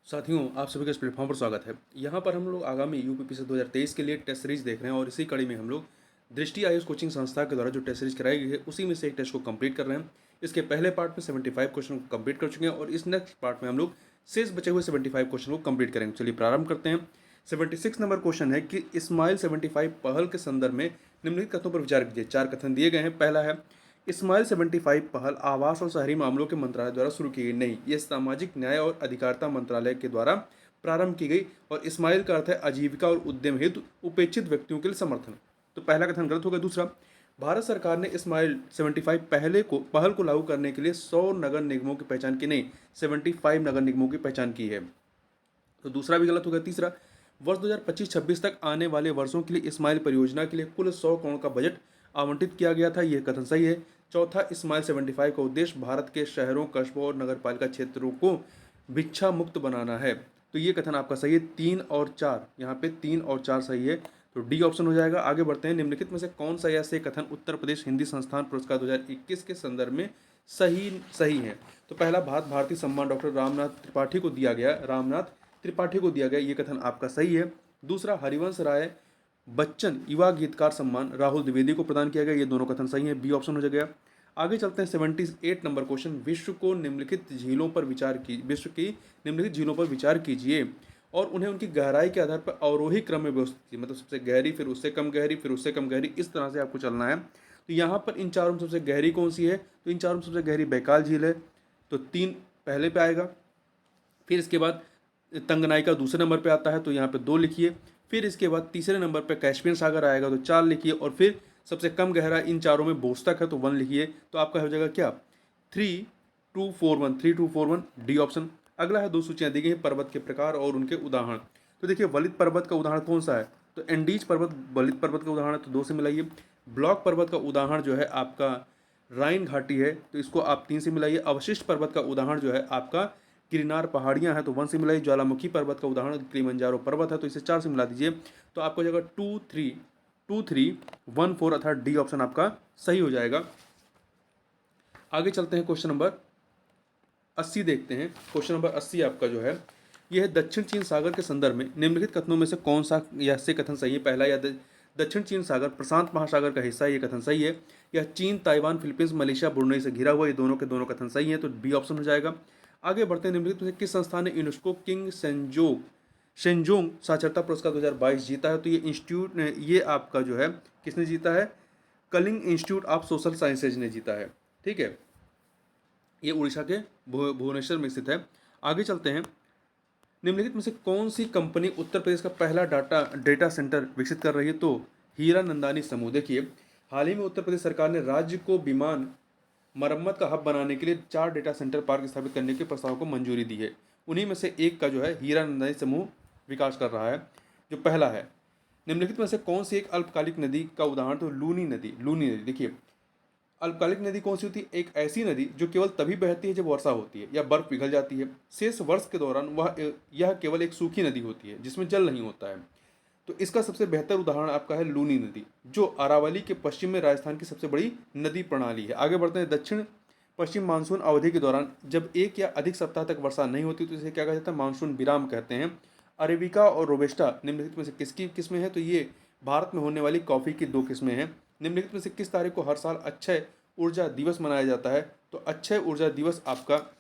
साथियों, आप सभी का इस प्लेटफॉर्म पर स्वागत है। यहाँ पर हम लोग आगामी यूपीपीएससी 2023 के लिए टेस्ट सीरीज देख रहे हैं और इसी कड़ी में हम लोग दृष्टि आयुष कोचिंग संस्था के द्वारा जो टेस्ट सीरीज कराई गई है उसी में से एक टेस्ट को कंप्लीट कर रहे हैं। इसके पहले पार्ट में 75 क्वेश्चन को कंप्लीट कर चुके हैं और इस नेक्स्ट पार्ट में हम लोग शेष बचे हुए 75 क्वेश्चन को कंप्लीट करेंगे। चलिए प्रारंभ करते हैं। 76 नंबर क्वेश्चन है कि इस्माइल 75 पहल के संदर्भ में निम्नलिखित कथनों पर विचार कीजिए। 4 कथन दिए गए हैं। पहला है, इस्माइल 75 पहल आवास और शहरी मामलों के मंत्रालय द्वारा शुरू की गई। नहीं, यह सामाजिक न्याय और अधिकारिता मंत्रालय के द्वारा प्रारंभ की गई और इस्माइल का अर्थ है आजीविका और उद्यम हेतु उपेक्षित व्यक्तियों के लिए समर्थन। तो पहला कथन गलत होगा। दूसरा, भारत सरकार ने इस्माइल 75 पहल को लागू करने के लिए 100 नगर निगमों की पहचान की। नहीं, 75 नगर निगमों की पहचान की है। तो दूसरा भी गलत होगा। तीसरा, वर्ष 2025-26 तक आने वाले वर्षों के लिए इस्माइल परियोजना के लिए कुल 100 करोड़ का बजट आवंटित किया गया था। यह कथन सही है। चौथा, इस्माइल 75 का उद्देश्य भारत के शहरों, कस्बों और नगरपालिका क्षेत्रों को भिक्षा मुक्त बनाना है। तो ये कथन आपका सही है। 3 और 4, यहाँ पे 3 और 4 सही है, तो डी ऑप्शन हो जाएगा। आगे बढ़ते हैं। निम्नलिखित में से कौन सा ऐसे कथन उत्तर प्रदेश हिंदी संस्थान पुरस्कार 2021 के संदर्भ में सही है? तो पहला, भारतीय सम्मान डॉक्टर रामनाथ त्रिपाठी को दिया गया, ये कथन आपका सही है। दूसरा, हरिवंश राय बच्चन युवा गीतकार सम्मान राहुल द्विवेदी को प्रदान किया गया, ये दोनों कथन सही है, बी ऑप्शन हो गया। आगे चलते हैं। 78 नंबर क्वेश्चन, विश्व की निम्नलिखित झीलों पर विचार कीजिए और उन्हें उनकी गहराई के आधार पर अवरोही क्रम में व्यवस्थित कीजिए। मतलब सबसे गहरी, फिर उससे कम गहरी, फिर उससे कम गहरी, इस तरह से आपको चलना है। तो यहाँ पर इन चारों में सबसे गहरी कौन सी है? तो इन चारों में सबसे गहरी बैकाल झील है, तो 3 पहले पे आएगा। फिर इसके बाद तंगनाइका दूसरे नंबर पे आता है, तो यहाँ पे 2 लिखिए। फिर इसके बाद तीसरे नंबर पे कैस्पियन सागर आएगा, तो 4 लिखिए। और फिर सबसे कम गहरा इन चारों में बोस्टक है, तो 1 लिखिए। तो आपका हो जाएगा क्या? 3241 डी ऑप्शन। अगला है, 2 सूचियाँ दी गई हैं पर्वत के प्रकार और उनके उदाहरण। तो देखिए, वलित पर्वत का उदाहरण कौन सा है? तो एंडीज पर्वत वलित पर्वत का उदाहरण है, तो 2 से मिलाइए। ब्लॉक पर्वत का उदाहरण जो है आपका राइन घाटी है, तो इसको आप 3 से मिलाइए। अवशिष्ट पर्वत का उदाहरण जो है आपका गिरनार पहाड़ियां हैं, तो 1 से मिलाइए। ज्वालामुखी पर्वत का उदाहरण किलिमंजारो पर्वत है, तो इसे 4 से मिला दीजिए। तो आपको हो जाएगा 2314 अर्थात डी ऑप्शन आपका सही हो जाएगा। आगे चलते हैं, क्वेश्चन नंबर 80 देखते हैं। क्वेश्चन नंबर 80 आपका जो है यह है, दक्षिण चीन सागर के संदर्भ में निम्नलिखित कथनों में से कौन सा यह से कथन सही है? पहला, या दक्षिण चीन सागर प्रशांत महासागर का हिस्सा है, ये कथन सही है। या चीन, ताइवान, फिलीपींस, मलेशिया, ब्रुनई से घिरा हुआ, ये दोनों के दोनों कथन सही है, तो बी ऑप्शन हो जाएगा। आगे बढ़ते हैं। निम्नलिखित में से किस संस्थान ने यूनेस्को किंग शेंजोंग साक्षरता पुरस्कार 2022 जीता है? तो ये इंस्टीट्यूट ने, ये आपका जो है किसने जीता है? Kalinga institute of social sciences ने जीता है। ठीक है, ये उड़ीसा के भुवनेश्वर में स्थित है। आगे चलते हैं। निम्नलिखित में से कौन सी कंपनी उत्तर प्रदेश का पहला डेटा सेंटर विकसित कर रही है? तो हीरा नंदानी समूह। देखिए, हाल ही में उत्तर प्रदेश सरकार ने राज्य को विमान मरम्मत का हब बनाने के लिए 4 डेटा सेंटर पार्क स्थापित करने के प्रस्ताव को मंजूरी दी है। उन्हीं में से एक का जो है हीरा नंदानी समूह विकास कर रहा है। जो पहला है, निम्नलिखित में से कौन सी एक अल्पकालिक नदी का उदाहरण? तो लूनी नदी। देखिए, अल्पकालिक नदी कौन सी होती है? एक ऐसी नदी जो केवल तभी बहती है जब वर्षा होती है या बर्फ पिघल जाती है। शेष वर्ष के दौरान यह केवल एक सूखी नदी होती है जिसमें जल नहीं होता है। तो इसका सबसे बेहतर उदाहरण आपका है लूनी नदी, जो अरावली के पश्चिम में राजस्थान की सबसे बड़ी नदी प्रणाली है। आगे बढ़ते हैं। दक्षिण पश्चिम मानसून अवधि के दौरान जब 1 या अधिक सप्ताह तक वर्षा नहीं होती तो इसे क्या कहा जाता है? मानसून विराम कहते हैं। अरेबिका और रोबेस्टा निम्नलिखित में से किसकी किस्में हैं? तो ये भारत में होने वाली कॉफ़ी की 2 किस्में हैं। निम्नलिखित में से किस तारीख को हर साल अक्षय ऊर्जा दिवस मनाया जाता है? तो अक्षय ऊर्जा दिवस आपका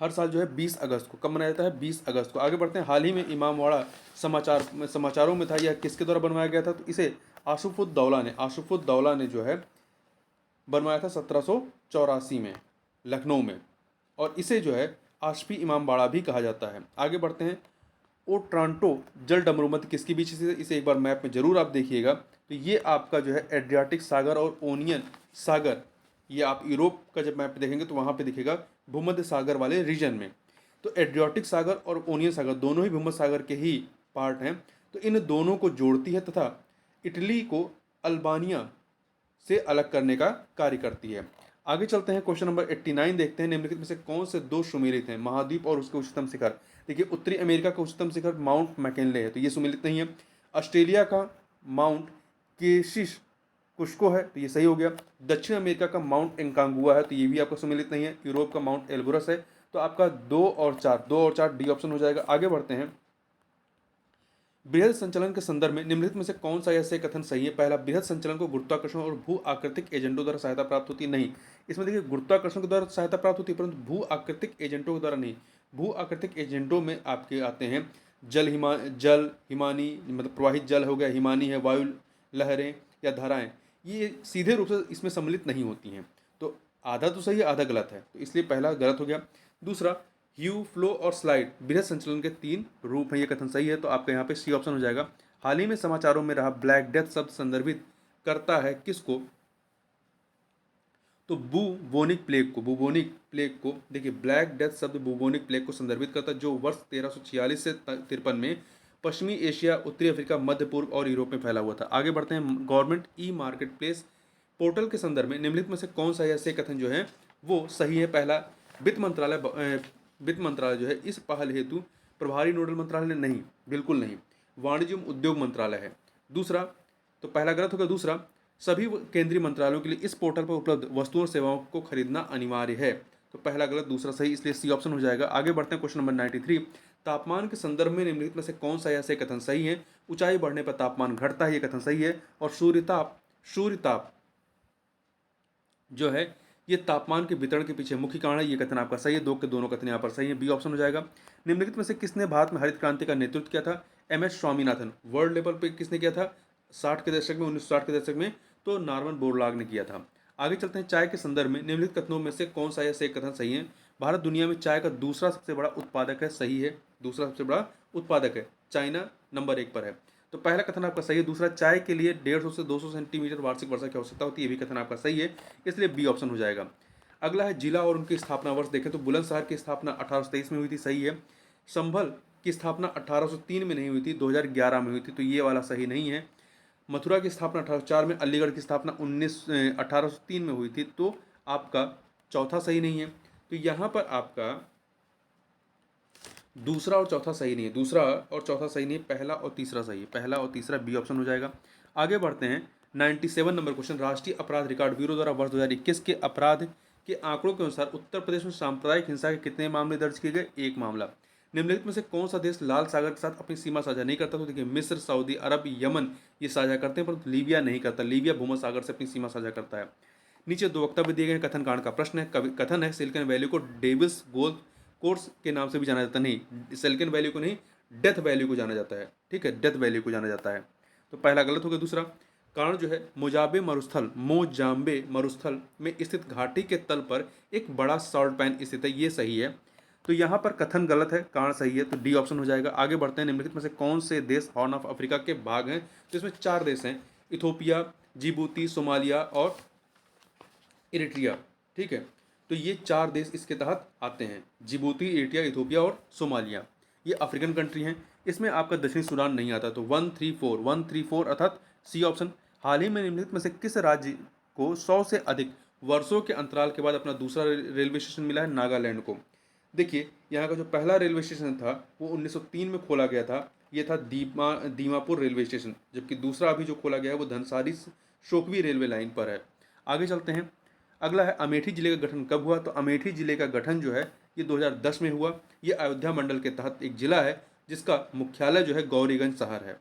हर साल जो है 20 अगस्त को। कब मनाया जाता है? 20 अगस्त को। आगे बढ़ते हैं। हाल ही में इमामवाड़ा समाचारों में था, यह किसके द्वारा बनवाया गया था? तो इसे आशुफुद्दौला ने जो है बनवाया था 1784 में लखनऊ में, और इसे जो है आशफी इमामबाड़ा भी कहा जाता है। आगे बढ़ते हैं। ओट्रांटो जल डमरूमध्य किसके बीच स्थित है? इसे एक बार मैप में जरूर आप देखिएगा। तो ये आपका जो है एड्रियाटिक सागर और ओनियन सागर, ये आप यूरोप का जब मैप देखेंगे तो वहाँ पे दिखेगा भूमध्य सागर वाले रीजन में। तो एड्रियाटिक सागर और ओनियन सागर दोनों ही भूमध्य सागर के ही पार्ट हैं। तो इन दोनों को जोड़ती है तथा इटली को अल्बानिया से अलग करने का कार्य करती है। आगे चलते हैं। क्वेश्चन नंबर 89 देखते हैं। निम्नलिखित में से कौन से 2 सुमेलित हैं? महाद्वीप और उसके उच्चतम शिखर। देखिए, उत्तरी अमेरिका का उच्चतम शिखर माउंट मैकिनले है, तो ये सुमेलित नहीं है। ऑस्ट्रेलिया का माउंट केशिश कुश्को है, तो ये सही हो गया। दक्षिण अमेरिका का माउंट एंकांगुआ है, तो ये भी आपका सुमेलित नहीं है। यूरोप का माउंट एल्ब्रस है, तो आपका 2 और 4 डी ऑप्शन हो जाएगा। आगे बढ़ते हैं। बृहद संचलन के संदर्भ में निम्नलिखित में से कौन सा ऐसे कथन सही है? पहला, बृहद संचलन को गुरुत्वाकर्षण और भू आकृतिक एजेंटों द्वारा सहायता प्राप्त होती नहीं। इसमें देखिए गुरुत्वाकर्षण के द्वारा सहायता प्राप्त होती है, परंतु भू आकृतिक एजेंटों के द्वारा नहीं। भू आकृतिक एजेंटों में आपके आते हैं जल हिमानी, मतलब प्रवाहित जल हो गया, हिमानी है, वायु लहरें या धाराएं, ये सीधे रूप से इसमें सम्मिलित नहीं होती हैं। तो आधा तो सही है, आधा गलत है, तो इसलिए पहला गलत हो गया। दूसरा, ह्यू, फ्लो और स्लाइड बृहद संचलन के 3 रूप हैं, ये कथन सही है, तो आपका यहाँ पे सी ऑप्शन हो जाएगा। हाल ही में समाचारों में रहा ब्लैक डेथ शब्द संदर्भित करता है किसको? तो बुबोनिक प्लेग को देखिए, ब्लैक डेथ शब्द बुबोनिक प्लेग को संदर्भित करता है, जो वर्ष 1346 से 53 में पश्चिमी एशिया, उत्तरी अफ्रीका, मध्य पूर्व और यूरोप में फैला हुआ था। आगे बढ़ते हैं। Government e market place portal के संदर्भ में निम्नलिखित में से कौन सा ऐसे कथन जो है वो सही है? पहला, वित्त मंत्रालय जो है इस पहल हेतु प्रभारी नोडल मंत्रालय नहीं, बिल्कुल नहीं, वाणिज्य एवं उद्योग मंत्रालय है। दूसरा, तो पहला गलत होगा। दूसरा, सभी केंद्रीय मंत्रालयों के लिए इस पोर्टल पर उपलब्ध वस्तुओं और सेवाओं को खरीदना अनिवार्य है, तो पहला गलत, दूसरा सही, इसलिए सी ऑप्शन हो जाएगा। आगे बढ़ते हैं। Question number 93। तापमान के संदर्भ में निम्नलिखित में से कौन सा ऐसे कथन सही है? ऊंचाई बढ़ने पर तापमान घटता है, ये कथन सही है। और सूर्यताप जो है ये तापमान के वितरण के पीछे मुख्य कारण है, ये कथन आपका सही है। दो के दोनों कथन यहाँ पर सही है, बी ऑप्शन हो जाएगा। निम्नलिखित में से किसने भारत में हरित क्रांति का नेतृत्व किया था? एम.एस. स्वामीनाथन। वर्ल्ड लेवल पे किसने किया था? 1960 के दशक में तो नॉर्मन बोरलॉग ने किया था। आगे चलते हैं। चाय के संदर्भ में निम्नलिखित कथनों में से कौन सा ऐसे कथन सही है? भारत दुनिया में चाय का दूसरा सबसे बड़ा उत्पादक है, सही है, दूसरा सबसे बड़ा उत्पादक है। चाइना नंबर 1 पर है, तो पहला कथन आपका सही है। दूसरा, चाय के लिए 150 से 200 सेंटीमीटर वार्षिक वर्षा की आवश्यकता होती है, ये भी कथन आपका सही है, इसलिए बी ऑप्शन हो जाएगा। अगला है जिला और उनकी स्थापना वर्ष। देखें तो बुलंदशहर की स्थापना 1823 में हुई थी, सही है। संभल की स्थापना 1803 में नहीं हुई थी, 2011 में हुई थी, तो ये वाला सही नहीं है। मथुरा की स्थापना 1804 में, अलीगढ़ की स्थापना 1803 में हुई थी, तो आपका चौथा सही नहीं है। तो यहाँ पर आपका दूसरा और चौथा सही नहीं है, दूसरा और चौथा सही नहीं है, पहला और तीसरा सही है, पहला और तीसरा बी ऑप्शन हो जाएगा। आगे बढ़ते हैं। 97 नंबर क्वेश्चन। राष्ट्रीय अपराध रिकॉर्ड ब्यूरो द्वारा वर्ष 2021 के अपराध के आंकड़ों के अनुसार उत्तर प्रदेश में सांप्रदायिक हिंसा के कितने मामले दर्ज किए गए? 1 मामला। निम्नलिखित में से कौन सा देश लाल सागर के साथ अपनी सीमा साझा नहीं करता? तो देखिए, मिस्र, सऊदी अरब, यमन ये साझा करते हैं, परंतु लीबिया नहीं करता। लीबिया भूमध्य सागर से अपनी सीमा साझा करता है। नीचे 2 वक्तव्य दिए गए। कथन कांड का प्रश्न है। कथन है सिलिकॉन वैली को डेविस गोल्फ कोर्स के नाम से भी जाना जाता, नहीं, सिलिकॉन वैली को नहीं, डेथ वैली को जाना जाता है, ठीक है, डेथ वैली को जाना जाता है, तो पहला गलत हो गया। दूसरा, कारण जो है मोजाम्बे मरुस्थल में स्थित घाटी के तल पर एक बड़ा सॉल्ट पैन स्थित है, ये सही है। तो यहाँ पर कथन गलत है, कारण सही है, तो डी ऑप्शन हो जाएगा। आगे बढ़ते हैं। निम्नलिखित में से कौन से देश हॉर्न ऑफ अफ्रीका के भाग हैं? तो इसमें 4 देश हैं, इथोपिया, जिबूती, सोमालिया और इरिट्रिया, ठीक है, तो ये 4 देश इसके तहत आते हैं, जिबूती, इरिट्रिया, इथोपिया और सोमालिया, ये अफ्रीकन कंट्री हैं। इसमें आपका दक्षिणी सूडान नहीं आता, तो 134 अर्थात सी ऑप्शन। हाल ही में निम्नलिखित में से किस राज्य को 100 से अधिक वर्षों के अंतराल के बाद अपना दूसरा रेलवे स्टेशन मिला है? नागालैंड को। देखिए, यहाँ का जो पहला रेलवे स्टेशन था वो 1903 में खोला गया था, ये था दीमापुर रेलवे स्टेशन, जबकि दूसरा अभी जो खोला गया है वो धनसारी शोकवी रेलवे लाइन पर है। आगे चलते हैं। अगला है अमेठी जिले का गठन कब हुआ? तो अमेठी जिले का गठन जो है ये 2010 में हुआ। ये अयोध्या मंडल के तहत एक जिला है जिसका मुख्यालय जो है गौरीगंज शहर है।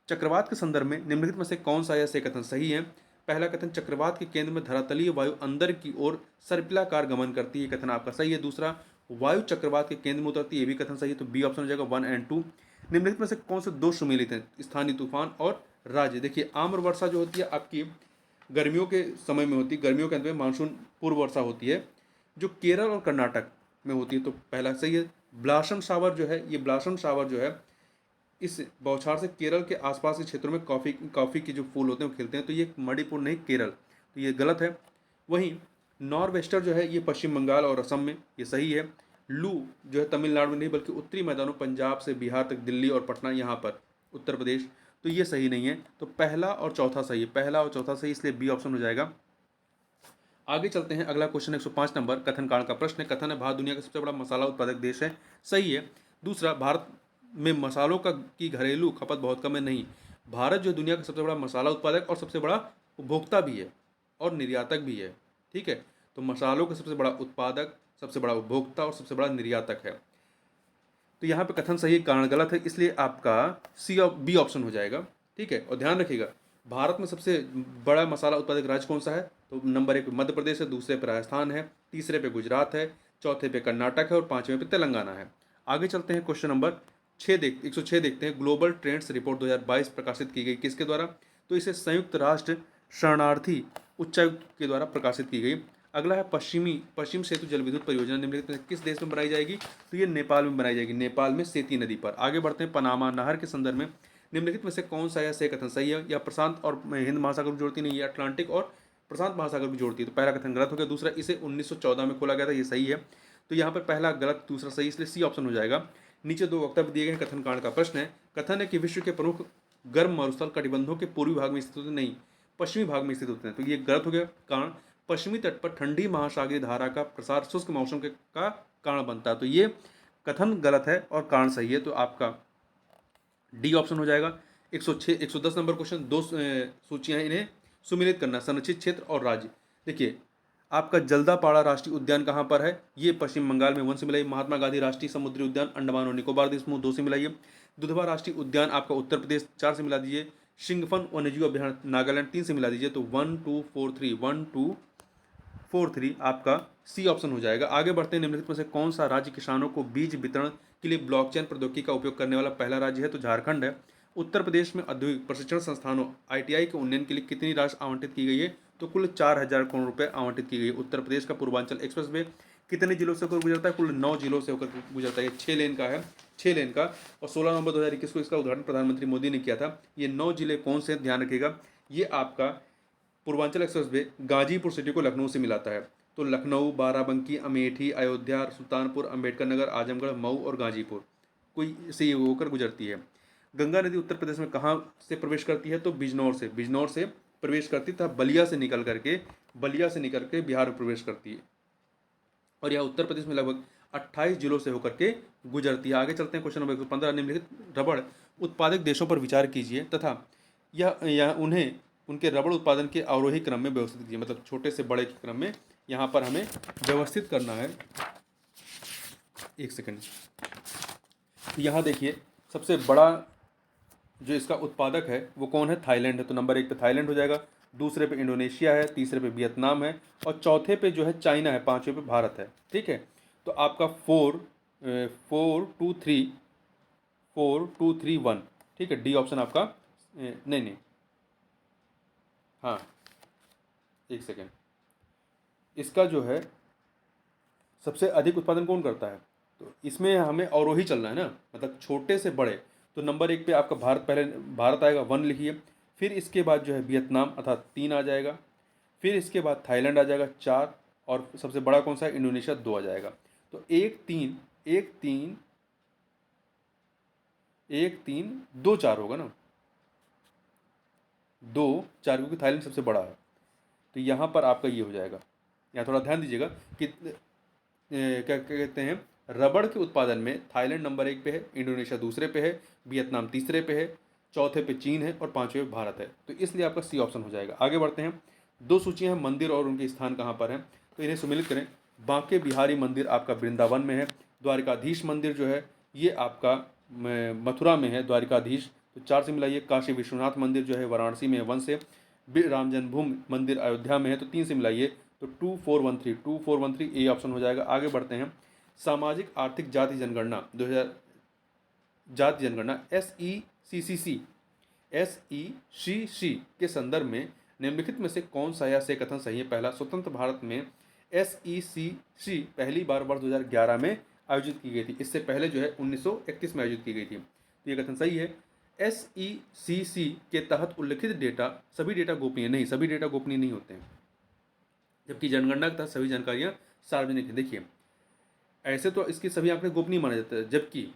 चक्रवात के संदर्भ में निम्नलिखित में से कौन सा ऐसे कथन सही है? पहला कथन, चक्रवात के केंद्र में धरातलीय वायु अंदर की ओर सर्पिलाकार गमन करती है, कथन आपका सही है। दूसरा, वायु चक्रवात के केंद्र में उतरती है, ये भी कथन सही है, तो बी ऑप्शन हो जाएगा 1 और 2। निम्नलिखित में से कौन से 2 सुमेलित हैं? स्थानीय तूफान और राज्य। देखिए, आम्र वर्षा जो होती है आपकी गर्मियों के समय में होती है, गर्मियों के अंत में मानसून पूर्व वर्षा होती है जो केरल और कर्नाटक में होती है, तो पहला सही है। ब्लासम शावर जो है, ये ब्लासम शावर जो है इस बौछार से केरल के आसपास के क्षेत्रों में कॉफ़ी के जो फूल होते हैं वो खिलते हैं, तो ये मणिपुर नहीं, केरल, तो ये गलत है। वहीं नॉर्वेस्टर जो है ये पश्चिम बंगाल और असम में, ये सही है। लू जो है तमिलनाडु में नहीं बल्कि उत्तरी मैदानों पंजाब से बिहार तक, दिल्ली और पटना यहाँ पर उत्तर प्रदेश, तो ये सही नहीं है, तो पहला और चौथा सही है, पहला और चौथा सही, इसलिए बी ऑप्शन हो जाएगा। आगे चलते हैं। अगला क्वेश्चन 105 नंबर कथन कांड का प्रश्न है। कथन है भारत दुनिया का सबसे बड़ा मसाला उत्पादक देश है, सही है। दूसरा, भारत में मसालों की घरेलू खपत बहुत कम है, नहीं, भारत जो दुनिया का सबसे बड़ा मसाला उत्पादक और सबसे बड़ा उपभोक्ता भी है और निर्यातक भी है, ठीक है, तो मसालों का सबसे बड़ा उत्पादक, सबसे बड़ा उपभोक्ता और सबसे बड़ा निर्यातक है। तो यहाँ पे कथन सही है, कारण गलत है, इसलिए आपका सी और बी ऑप्शन हो जाएगा। ठीक है, और ध्यान रखिएगा, भारत में सबसे बड़ा मसाला उत्पादक राज्य कौन सा है? तो नंबर 1 पे मध्य प्रदेश है, दूसरे पे राजस्थान है, तीसरे पे गुजरात है, चौथे पे कर्नाटक है और पांचवें पे तेलंगाना है। आगे चलते हैं, क्वेश्चन नंबर 106 देखते हैं। ग्लोबल ट्रेंड्स रिपोर्ट 2022 प्रकाशित की गई किसके द्वारा? तो इसे संयुक्त राष्ट्र शरणार्थी उच्चायुक्त के द्वारा प्रकाशित की गई। अगला है पश्चिम सेतु जल विद्युत परियोजना निम्नलिखित में किस देश में बनाई जाएगी? तो ये नेपाल में बनाई जाएगी, नेपाल में सेती नदी पर। आगे बढ़ते हैं, पनामा नहर के संदर्भ में निम्नलिखित में से कौन सा या से कथन सही है? या प्रशांत और हिंद महासागर को जोड़ती नहीं, ये अटलांटिक और प्रशांत महासागर को जोड़ती है। तो पहला कथन गलत हो गया। दूसरा, इसे 1914 में खोला गया था, ये सही है। तो यहाँ पर पहला गलत, दूसरा सही, इसलिए सी ऑप्शन हो जाएगा। नीचे 2 वक्तव्य दिए गए हैं, कथन कांड का प्रश्न है। कथन है कि विश्व के प्रमुख गर्म मरुस्थल कटिबंधों के पूर्वी भाग में स्थित होते नहीं, पश्चिमी भाग में स्थित होते हैं। तो ये गलत हो गया। कारण, पश्चिमी तट पर ठंडी महासागरीय धारा का प्रसार शुष्क मौसम का कारण बनता है। तो ये कथन गलत है और कारण सही है। तो आपका डी ऑप्शन हो जाएगा। 110 नंबर क्वेश्चन, 2 सूचियां हैं, इन्हें सुमिलित करना, संरक्षित क्षेत्र और राज्य। देखिए, आपका जल्दापाड़ा राष्ट्रीय उद्यान कहाँ पर है? ये पश्चिम बंगाल में 1 से मिलाइए। महात्मा गांधी राष्ट्रीय समुद्री उद्यान अंडमान और निकोबार द्वीप समूह 2 से मिलाइए। दुधवा राष्ट्रीय उद्यान आपका उत्तर प्रदेश 4 से मिला दीजिए। शिंगफन वन्यजीव अभ्यारण्य नागालैंड 3 से मिला दीजिए। तो 1 2 4 3 1 2 4 3 आपका सी ऑप्शन हो जाएगा। आगे बढ़ते हैं, निम्नलिखित में से कौन सा राज्य किसानों को बीज वितरण के लिए ब्लॉकचेन प्रौद्योगिकी का उपयोग करने वाला पहला राज्य है? तो झारखंड है। उत्तर प्रदेश में औद्योगिक प्रशिक्षण संस्थानों आईटीआई के उन्नयन के लिए कितनी राशि आवंटित की गई है? तो कुल 4000 करोड़ रुपए आवंटित की गई है। उत्तर प्रदेश का पूर्वांचल एक्सप्रेस वे कितने जिलों से होकर गुजरता है? कुल 9 जिलों से होकर गुजरता है। 6 लेन का है, 6 लेन का, और 16 नवंबर 2021 को इसका उद्घाटन प्रधानमंत्री मोदी ने किया था। ये 9 जिले कौन से? ध्यान रखिएगा, ये आपका Purvanchal express way Ghazipur city को लखनऊ से मिलाता है। तो लखनऊ, बाराबंकी, अमेठी, अयोध्या, सुल्तानपुर, अम्बेडकर नगर, आजमगढ़, मऊ और गाजीपुर कोई से ये होकर गुजरती है। गंगा नदी उत्तर प्रदेश में कहाँ से प्रवेश करती है? तो बिजनौर से प्रवेश करती था, बलिया से निकल करके बिहार में प्रवेश करती है, और यह उत्तर प्रदेश में लगभग 28 जिलों से होकर के गुजरती है। आगे चलते हैं, क्वेश्चन नंबर 115। निम्नलिखित रबड़ उत्पादक देशों पर विचार कीजिए तथा यह उन्हें उनके रबड़ उत्पादन के अवरोही क्रम में व्यवस्थित कीजिए। मतलब छोटे से बड़े के क्रम में यहाँ पर हमें व्यवस्थित करना है। एक सेकंड, यहाँ देखिए, सबसे बड़ा जो इसका उत्पादक है वो कौन है? थाईलैंड है। तो नंबर 1 पे थाईलैंड हो जाएगा, दूसरे पे इंडोनेशिया है, तीसरे पे वियतनाम है, और चौथे पे जो है चाइना है, पांचवें पे भारत है। ठीक है, तो आपका 4 2 3 1। ठीक है, डी ऑप्शन आपका नहीं, हाँ, एक सेकेंड, इसका जो है सबसे अधिक उत्पादन कौन करता है? तो इसमें हमें अवरोही चलना है ना, मतलब छोटे से बड़े। तो नंबर 1 पे आपका भारत, पहले भारत आएगा, 1 लिखिए। फिर इसके बाद जो है वियतनाम अर्थात 3 आ जाएगा। फिर इसके बाद थाईलैंड आ जाएगा 4, और सबसे बड़ा कौन सा है? इंडोनेशिया 2 आ जाएगा। तो 1 3 2 4 होगा ना, 2 4, क्योंकि थाईलैंड सबसे बड़ा है। तो यहाँ पर आपका ये हो जाएगा। यहाँ थोड़ा ध्यान दीजिएगा कि क्या कहते हैं, रबड़ के उत्पादन में थाईलैंड नंबर 1 पे है, इंडोनेशिया दूसरे पे है, वियतनाम तीसरे पे है, चौथे पे चीन है और पांचवें पे भारत है। तो इसलिए आपका सी ऑप्शन हो जाएगा। आगे बढ़ते हैं, 2 सूचियां हैं, मंदिर और उनके स्थान कहाँ पर हैं, तो इन्हें सम्मिलित करें। बांके बिहारी मंदिर आपका वृंदावन में है। द्वारिकाधीश मंदिर जो है ये आपका मथुरा में है, द्वारिकाधीश, तो 4 से मिलाइए। काशी विश्वनाथ मंदिर जो है वाराणसी में है, 1 से। राम जन्मभूमि मंदिर अयोध्या में है, तो 3 से मिलाइए। तो 2413 ए ऑप्शन हो जाएगा। आगे बढ़ते हैं, सामाजिक आर्थिक जाति जनगणना 2000, जाति जनगणना SECC के संदर्भ में निम्नलिखित में से कौन सा या से कथन सही है? पहला, स्वतंत्र भारत में SECC पहली बार वर्ष 2011 में आयोजित की गई थी। इससे पहले जो है 1931 में आयोजित की गई थी। तो ये कथन सही है। SECC के तहत उल्लिखित डेटा, सभी डेटा गोपनीय नहीं, सभी डेटा गोपनीय नहीं होते हैं, जबकि जनगणना के तहत सभी जानकारियां सार्वजनिक हैं। देखिए, ऐसे तो इसके सभी आंकड़े गोपनीय माने जाते हैं, जबकि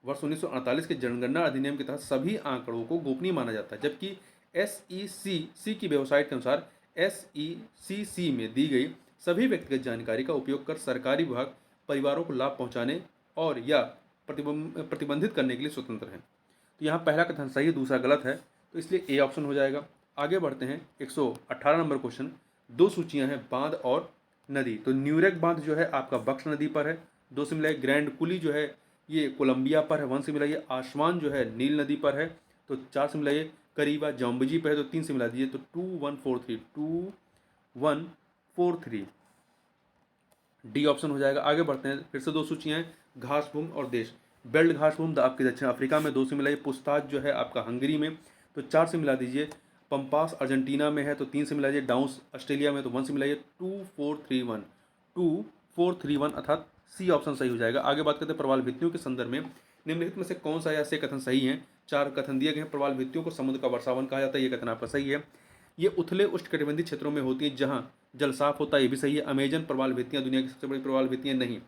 वर्ष 1948 के जनगणना अधिनियम के तहत सभी आंकड़ों को गोपनीय माना जाता है। जबकि SECC की वेबसाइट के अनुसार SECC में दी गई सभी व्यक्तिगत जानकारी का उपयोग कर सरकारी विभाग परिवारों को लाभ पहुंचाने और या प्रतिबंधित करने के लिए स्वतंत्र हैं। तो यहाँ पहला कथन सही है, दूसरा गलत है, तो इसलिए ए ऑप्शन हो जाएगा। आगे बढ़ते हैं, 118 नंबर क्वेश्चन, 2 सूचियां हैं, बांध और नदी, तो न्यूरेक बांध जो है आपका बक्स नदी पर है। 2 से मिलाइए ग्रैंड कुली जो है ये कोलंबिया पर है। 1 से मिलाइए आसमान जो है नील नदी पर है। तो 4 से मिलाइए करीबा जम्बजी पर है। तो 3 से मिला दीजिए तो 2143 डी ऑप्शन हो जाएगा। आगे बढ़ते हैं, फिर से 2 सूचियाँ हैं, घास भूमि और देश। बेल्ट घास भूमि आपके दक्षिण अफ्रीका में। 2 से मिलाइए पुस्ताज जो है आपका हंगरी में। तो 4 से मिला दीजिए पंपास अर्जेंटीना में है। तो 3 से मिलाइए डाउन्स ऑस्ट्रेलिया में। तो 1 से मिलाइए 2431 अर्थात सी ऑप्शन सही हो जाएगा। आगे बात करते हैं प्रवाल भित्तियों के संदर्भ में निम्नलिखित में से कौन सा ऐसे कथन सही है। 4 कथन दिए गए हैं। प्रवाल भित्तियों को समुद्र का वर्षावन कहा जाता है, ये कथन आपका सही है। ये उथले उष्णकटिबंधीय क्षेत्रों में होती है जहाँ जल साफ होता है, ये भी सही है। अमेजन प्रवाल भित्तियाँ दुनिया की सबसे बड़ी प्रवाल भित्तियाँ नहीं।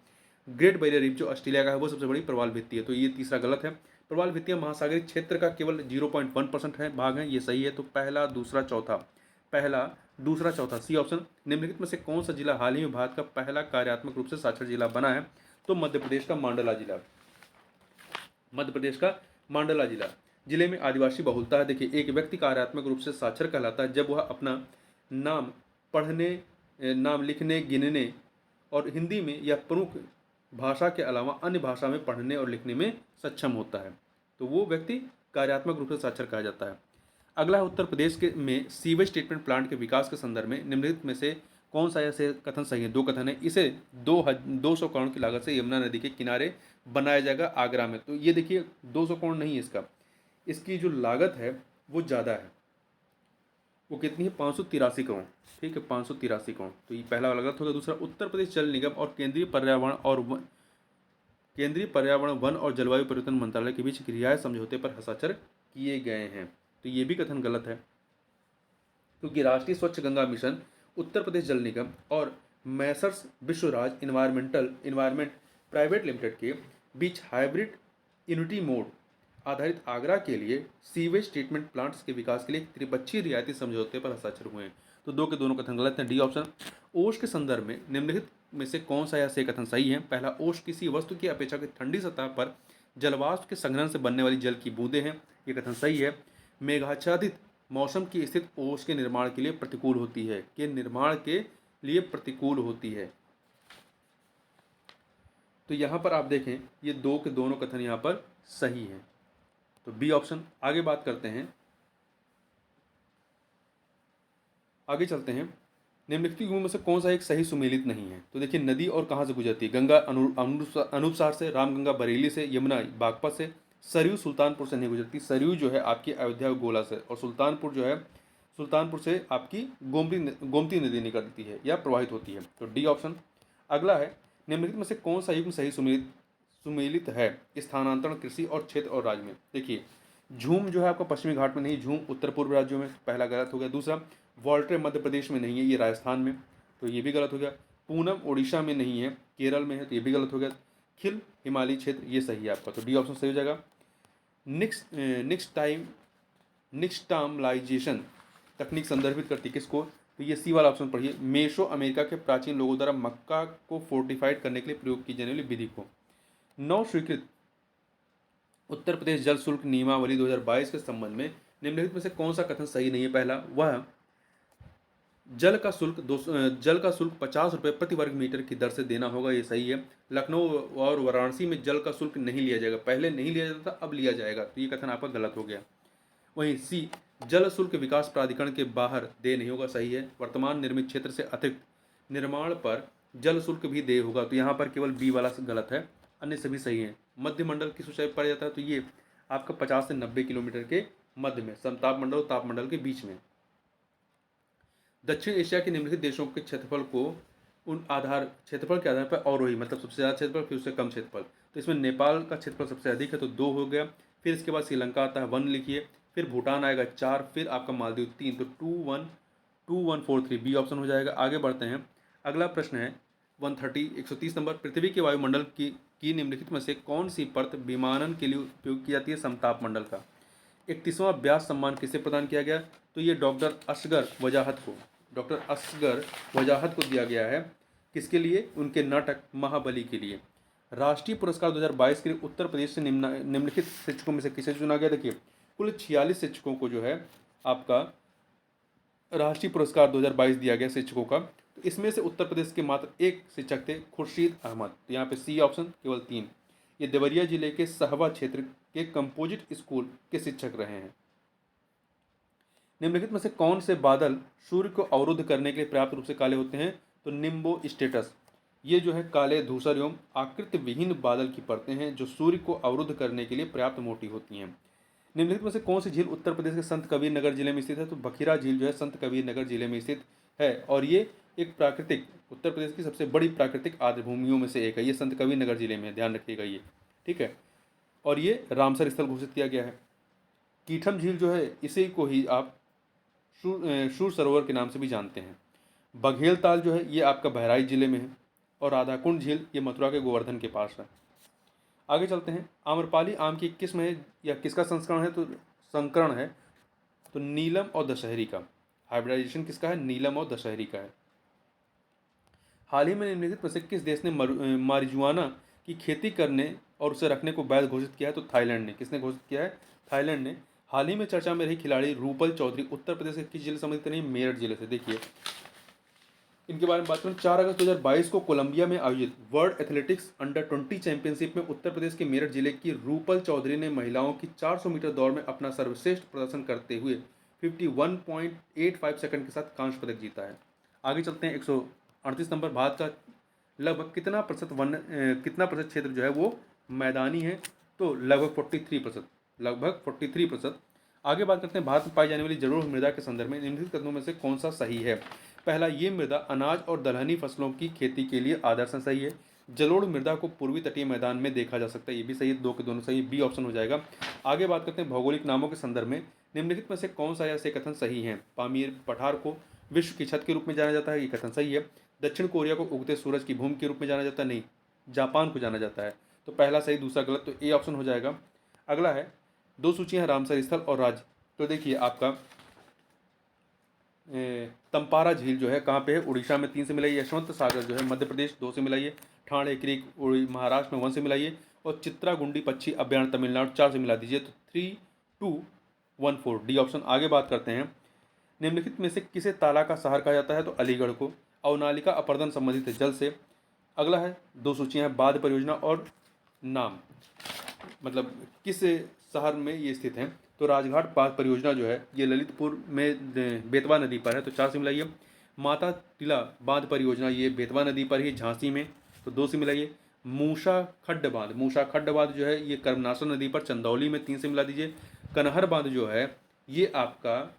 ग्रेट बैरियर रीफ जो ऑस्ट्रेलिया का है वो सबसे बड़ी प्रवाल भित्ति है, तो ये तीसरा गलत है। प्रवाल भित्तियाँ महासागरीय क्षेत्र का केवल 0.1% है भाग है, ये सही है। तो पहला दूसरा चौथा सी ऑप्शन। निम्नलिखित में से कौन सा जिला हाल ही में भारत का पहला कार्यात्मक रूप से साक्षर जिला बना है। तो मध्य प्रदेश का मांडला जिला। जिले में आदिवासी बहुलता है। देखिए, एक व्यक्ति कार्यात्मक रूप से साक्षर कहलाता है जब वह अपना नाम पढ़ने, नाम लिखने, गिनने और हिंदी में या प्रमुख भाषा के अलावा अन्य भाषा में पढ़ने और लिखने में सक्षम होता है, तो वो व्यक्ति कार्यात्मक रूप से साक्षर कहा जाता है। अगला है उत्तर प्रदेश के में सीवेज ट्रीटमेंट प्लांट के विकास के संदर्भ में निम्नलिखित में से कौन सा ऐसे कथन सही है। 2 कथन है। इसे 200 करोड़ की लागत से यमुना नदी के किनारे बनाया जाएगा आगरा में। तो ये देखिए 200 करोड़ नहीं है इसकी जो लागत है वो ज़्यादा है। वो कितनी है, 583 करोड़। ठीक है, 583 करोड़। तो ये पहला वाला गलत होगा। दूसरा, उत्तर प्रदेश जल निगम और केंद्रीय पर्यावरण वन और जलवायु परिवर्तन मंत्रालय के बीच रियायत समझौते पर हस्ताक्षर किए गए हैं, तो ये भी कथन गलत है, क्योंकि राष्ट्रीय स्वच्छ गंगा मिशन, उत्तर प्रदेश जल निगम और Messrs Vishwaraj environment private limited के बीच हाइब्रिड यूनिटी मोड आधारित आगरा के लिए सीवेज ट्रीटमेंट प्लांट्स के विकास के लिए त्रिपक्षीय रियायती समझौते पर हस्ताक्षर हुए हैं। तो 2 के दोनों कथन गलत हैं। D option. ओश के संदर्भ में निम्नलिखित में से कौन सा या से कथन सही है। पहला, ओश किसी वस्तु की अपेक्षाकृत ठंडी सतह पर जलवाष्प के संग्रहण से बनने वाली जल की बूंदें हैं, ये कथन सही है। मेघाच्छादित मौसम की स्थिति ओश के निर्माण के लिए प्रतिकूल होती है, तो यहाँ पर आप देखें ये 2 के दोनों कथन यहाँ पर सही हैं, तो बी ऑप्शन। आगे बात करते हैं, आगे चलते हैं। निम्नलिखित में से कौन सा एक सही सुमेलित नहीं है। तो देखिए, नदी और कहाँ से गुजरती है। गंगा अनूपसार से, रामगंगा बरेली से, यमुना बागपत से, सरयू सुल्तानपुर से नहीं गुजरती। सरयू जो है आपकी अयोध्या गोला से, और सुल्तानपुर से आपकी गोमती नदी निकलती है या प्रवाहित होती है, तो डी ऑप्शन। अगला है, निम्नलिखित में से कौन सा युग्म सही सुमेलित है स्थानांतरण कृषि और क्षेत्र और राज्य में। देखिए, झूम जो है आपका पश्चिमी घाट में नहीं, झूम उत्तर पूर्व राज्यों में, पहला गलत हो गया। दूसरा, वॉल्ट्रे मध्य प्रदेश में नहीं है, ये राजस्थान में, तो ये भी गलत हो गया। पूनम उड़ीसा में नहीं है, केरल में है, तो ये भी गलत हो गया। खिल हिमालयी क्षेत्र, ये सही है आपका, तो डी ऑप्शन सही हो जाएगा। निक्सटामलाइजेशन तकनीक संदर्भित करती किसको, तो ये सी वाला ऑप्शन पढ़िए। मेसो अमेरिका के प्राचीन लोगों द्वारा मक्का को फोर्टिफाइड करने के लिए प्रयोग की जाने वाली विधि को। नव स्वीकृत उत्तर प्रदेश जल शुल्क नियमावली 2022 के संबंध में निम्नलिखित में से कौन सा कथन सही नहीं है। पहला, वह जल का शुल्क 50 रुपये प्रति वर्ग मीटर की दर से देना होगा, ये सही है। लखनऊ और वाराणसी में जल का शुल्क नहीं लिया जाएगा, पहले नहीं लिया जाता था, अब लिया जाएगा, तो ये कथन आपका गलत हो गया। वहीं सी, जल शुल्क विकास प्राधिकरण के बाहर देय नहीं होगा, सही है। वर्तमान निर्मित क्षेत्र से अतिरिक्त निर्माण पर जल शुल्क भी देय होगा, तो यहाँ पर केवल बी वाला गलत है, अन्य सभी सही हैं। मध्य मंडल किस ऊंचाई पर पड़ जाता है, तो ये आपका 50 से 90 किलोमीटर के मध्य में, समताप मंडल और ताप मंडल के बीच में। दक्षिण एशिया के निम्नलिखित देशों के क्षेत्रफल को क्षेत्रफल के आधार पर अवरोही, मतलब सबसे ज़्यादा क्षेत्रफल फिर उससे कम क्षेत्रफल, तो इसमें नेपाल का क्षेत्रफल सबसे अधिक है, तो 2 हो गया। फिर इसके बाद श्रीलंका आता है, 1 लिखिए। फिर भूटान आएगा 4, फिर आपका मालदीव 3, तो 2143 बी ऑप्शन हो जाएगा। आगे बढ़ते हैं, अगला प्रश्न है 130 नंबर। पृथ्वी के वायुमंडल की निम्नलिखित में से कौन सी परत विमानन के लिए उपयोग की जाती है। समताप मंडल का 31वां व्यास सम्मान किसे प्रदान किया गया, तो ये डॉक्टर असगर वजाहत को दिया गया है। किसके लिए, उनके नाटक महाबली के लिए। राष्ट्रीय पुरस्कार 2022 के लिए उत्तर प्रदेश से निम्नलिखित शिक्षकों में से किसे चुना गया। देखिए, कुल 46 शिक्षकों को जो है आपका राष्ट्रीय पुरस्कार 2022 दिया गया शिक्षकों का। तो तो इसमें से उत्तर प्रदेश के मात्र एक शिक्षक थे, खुर्शीद अहमद। तो यहाँ पे सी ऑप्शन, केवल 3। ये देवरिया जिले के सहवा क्षेत्र के कंपोजिट स्कूल के शिक्षक रहे हैं। निम्नलिखित में से कौन से बादल सूर्य को अवरुद्ध करने के लिए पर्याप्त रूप से काले होते हैं? तो निम्बो स्टेटस, ये जो है काले धूसर एवं आकृति विहीन बादल की परतें हैं जो सूर्य को अवरुद्ध करने के लिए पर्याप्त मोटी होती हैं। निम्नलिखित में से कौन सी झील उत्तर प्रदेश के संत कबीर नगर जिले में स्थित है? तो बखीरा झील जो है संत कबीर नगर जिले में स्थित है और ये एक प्राकृतिक, उत्तर प्रदेश की सबसे बड़ी प्राकृतिक आर्द्र भूमियों में से एक है। ये संत कबीर नगर जिले में है, ध्यान रखिएगा ये, ठीक है। और ये रामसर स्थल घोषित किया गया है। कीठम झील जो है इसी को ही आप शूर सरोवर के नाम से भी जानते हैं। बघेल ताल जो है ये आपका बहराइच जिले में है और राधाकुंड झील ये मथुरा के गोवर्धन के पास है। आगे चलते हैं। आम्रपाली आम की किस्म है या किसका संस्करण है? तो संकरण है, तो नीलम और दशहरी का। हाइब्रिडाइजेशन किसका है? नीलम और दशहरी का है। हाल ही में निम्नलिखित में से किस देश ने मारिजुआना की खेती करने और उसे रखने को वैध घोषित किया है? तो थाईलैंड ने। किसने घोषित किया है? थाईलैंड ने। हाल ही में चर्चा में रही खिलाड़ी रूपल चौधरी उत्तर प्रदेश के किस जिले से संबंधित नहीं? मेरठ जिले से। देखिए इनके बारे में बात करें। 4 अगस्त 2022 को कोलंबिया में आयोजित वर्ल्ड एथलेटिक्स अंडर 20 चैंपियनशिप में उत्तर प्रदेश के मेरठ जिले की रूपल चौधरी ने महिलाओं की 400 मीटर दौड़ में अपना सर्वश्रेष्ठ प्रदर्शन करते हुए 51.85 सेकंड के साथ कांस्य पदक जीता है। आगे चलते हैं। 138 नंबर, भारत का लगभग कितना प्रतिशत क्षेत्र जो है वो मैदानी है? तो लगभग 43%, लगभग 43%। आगे बात करते हैं। भारत में पाई जाने वाली जलोढ़ मृदा के संदर्भ में निम्नलिखित कथनों में से कौन सा सही है? पहला, ये मृदा अनाज और दलहनी फसलों की खेती के लिए आदर्श सही है। जलोढ़ मृदा को पूर्वी तटीय मैदान में देखा जा सकता है, ये भी सही है। 2 के दोनों सही, बी ऑप्शन हो जाएगा। आगे बात करते हैं भौगोलिक नामों के संदर्भ में निम्नलिखित में से कौन सा ऐसे कथन सही है? पामीर पठार को विश्व की छत के रूप में जाना जाता है, ये कथन सही है। दक्षिण कोरिया को उगते सूरज की भूमि के रूप में जाना जाता है, नहीं, जापान को जाना जाता है। तो पहला सही, दूसरा गलत, तो ए ऑप्शन हो जाएगा। अगला है, 2 सूचियाँ हैं रामसर स्थल और राज्य। तो देखिए आपका तंपारा झील जो है कहाँ पे है? उड़ीसा में 3 से मिलाइए। यशवंत सागर जो है मध्य प्रदेश 2 से मिलाइए। ठाणे क्रीक महाराष्ट्र में 1 से मिलाइए। और चित्रागुंडी पक्षी अभ्यारण्य तमिलनाडु 4 से मिला दीजिए, तो 3214, डी ऑप्शन। आगे बात करते हैं। निम्नलिखित में से किसे ताला का शहर कहा जाता है? तो अलीगढ़ को। अवनालिका अपर्दन संबंधित है जल से। अगला है, 2 सूचियाँ हैं बांध परियोजना और नाम, मतलब किस शहर में ये स्थित है? तो राजघाट बांध परियोजना जो है ये ललितपुर में बेतवा नदी पर है, तो 4 से मिलाइए। माता टीला बांध परियोजना ये बेतवा नदी पर ही, झांसी में, तो 2 से मिलाइए। मूसा खड्ड बांध जो है ये कर्मनाशा नदी पर चंदौली में, 3 से मिला दीजिए। कनहर बांध जो है ये आपका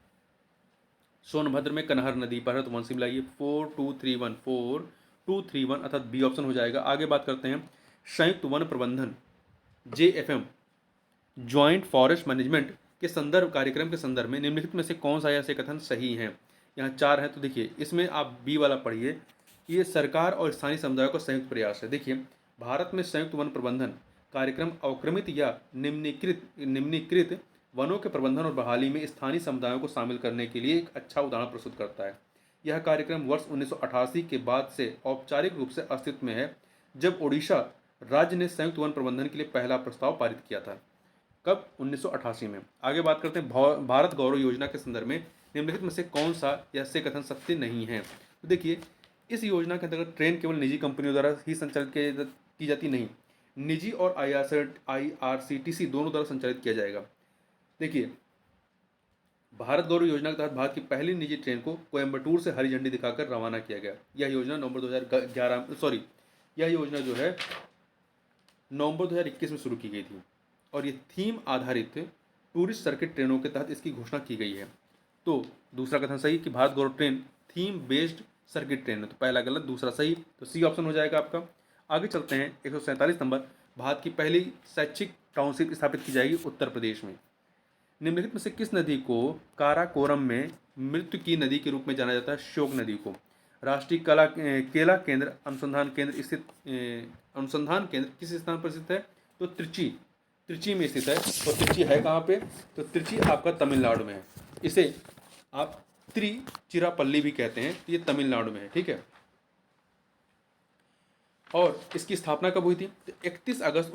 सोनभद्र में कनहर नदी पर है, तो 1 से मिलाइए। 4231 अर्थात बी ऑप्शन हो जाएगा। आगे बात करते हैं। संयुक्त वन प्रबंधन JFM ज्वाइंट फॉरेस्ट मैनेजमेंट के संदर्भ कार्यक्रम के संदर्भ में निम्नलिखित में से कौन सा ऐसे कथन सही है? यहाँ 4 हैं, तो देखिए इसमें आप बी वाला पढ़िए। ये सरकार और स्थानीय समुदायों का संयुक्त प्रयास है। देखिए भारत में संयुक्त वन प्रबंधन कार्यक्रम अवक्रमित या निम्नीकृत वनों के प्रबंधन और बहाली में स्थानीय समुदायों को शामिल करने के लिए एक अच्छा उदाहरण प्रस्तुत करता है। यह कार्यक्रम वर्ष 1988 के बाद से औपचारिक रूप से अस्तित्व में है, जब ओडिशा राज्य ने संयुक्त वन प्रबंधन के लिए पहला प्रस्ताव पारित किया था। कब? 1988 में। आगे बात करते हैं भारत गौरव योजना के संदर्भ में निम्नलिखित में से कौन सा ऐसे कथन सत्य नहीं है? तो देखिए इस योजना के अंतर्गत ट्रेन केवल निजी कंपनियों द्वारा ही संचालित की जाती नहीं, निजी और IRCTC दोनों द्वारा संचालित किया जाएगा। देखिए भारत गौरव योजना के तहत भारत की पहली निजी ट्रेन को कोयम्बटूर से हरी झंडी दिखाकर रवाना किया गया। यह योजना यह योजना जो है नवंबर 2021 में शुरू की गई थी और ये थीम आधारित टूरिस्ट सर्किट ट्रेनों के तहत इसकी घोषणा की गई है। तो दूसरा कथन सही कि Bharat Gaurav train theme based circuit train है, तो पहला गलत, दूसरा सही, तो सी ऑप्शन हो जाएगा आपका। आगे चलते हैं। 147 नंबर, भारत की पहली शैक्षिक टाउनशिप स्थापित की जाएगी उत्तर प्रदेश में। निम्नलिखित में से किस नदी को काराकोरम में मृत्यु की नदी के रूप में जाना जाता है? श्योक नदी को। राष्ट्रीय केला केंद्र अनुसंधान केंद्र किस स्थान पर स्थित है? तो त्रिची में स्थित है। और त्रिची है कहाँ पे? तो त्रिची आपका तमिलनाडु में है। इसे आप त्रिचिरापल्ली भी कहते हैं, ये तमिलनाडु में है, ठीक है। और इसकी स्थापना कब हुई थी? तो 31 अगस्त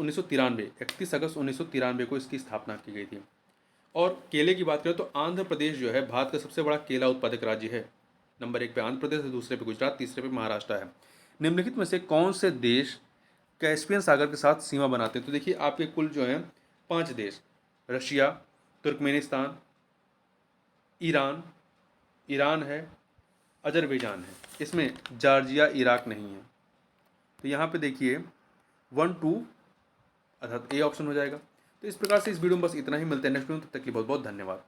1993 को इसकी स्थापना की गई थी। और केले की बात करें तो आंध्र प्रदेश जो है भारत का सबसे बड़ा केला उत्पादक राज्य है। नंबर 1 पे आंध्र प्रदेश है, दूसरे पे गुजरात, तीसरे पे महाराष्ट्र है। निम्नलिखित में से कौन से देश कैस्पियन सागर के साथ सीमा बनाते हैं? तो देखिए आपके कुल जो है 5 देश, रशिया, तुर्कमेनिस्तान, ईरान, ईरान है, अजरबैजान है। इसमें जॉर्जिया, इराक नहीं है। तो यहाँ पे देखिए 1 2 अर्थात ए ऑप्शन हो जाएगा। तो इस प्रकार से इस वीडियो में बस इतना ही। मिलते हैं नेक्स्ट वीडियो में, तब तक के लिए बहुत बहुत धन्यवाद।